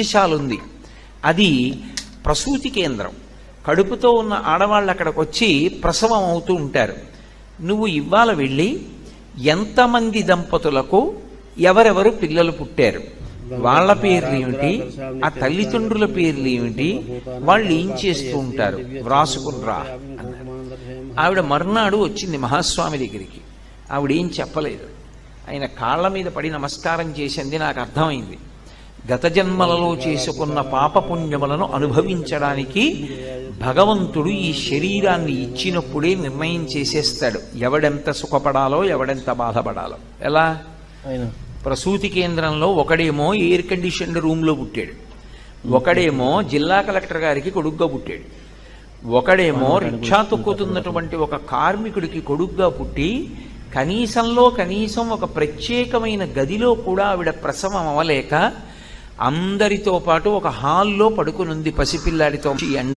ఉంది. అది ప్రసూతి కేంద్రం. కడుపుతో ఉన్న ఆడవాళ్ళు అక్కడికి వచ్చి ప్రసవం అవుతూ ఉంటారు. నువ్వు ఇవాళ వెళ్ళి ఎంతమంది దంపతులకు ఎవరెవరు పిల్లలు పుట్టారు, వాళ్ళ పేర్లు ఏమిటి, ఆ తల్లిదండ్రుల పేర్లు ఏమిటి, వాళ్ళు ఏం చేస్తూ ఉంటారు వ్రాసుకునిరా అన్నారు. ఆవిడ మర్నాడు వచ్చింది మహాస్వామి దగ్గరికి. ఆవిడేం చెప్పలేదు. ఆయన కాళ్ళ మీద పడి నమస్కారం చేసింది. నాకు అర్థమైంది, గత జన్మలలో చేసుకున్న పాపపుణ్యములను అనుభవించడానికి భగవంతుడు ఈ శరీరాన్ని ఇచ్చినప్పుడే నిర్ణయం చేసేస్తాడు ఎవడెంత సుఖపడాలో ఎవడెంత బాధపడాలో. ఎలా? ప్రసూతి కేంద్రంలో ఒకడేమో ఎయిర్ కండిషన్డ్ రూమ్లో పుట్టాడు, ఒకడేమో జిల్లా కలెక్టర్ గారికి కొడుగ్గా పుట్టాడు, ఒకడేమో రిక్షా తొక్కుతున్నటువంటి ఒక కార్మికుడికి కొడుగ్గా పుట్టి కనీసంలో కనీసం ఒక ప్రత్యేకమైన గదిలో కూడా ఆవిడ ప్రసవం అవ్వలేక అందరితో పాటు ఒక హాల్లో పడుకునుంది పసిపిల్లాడితో.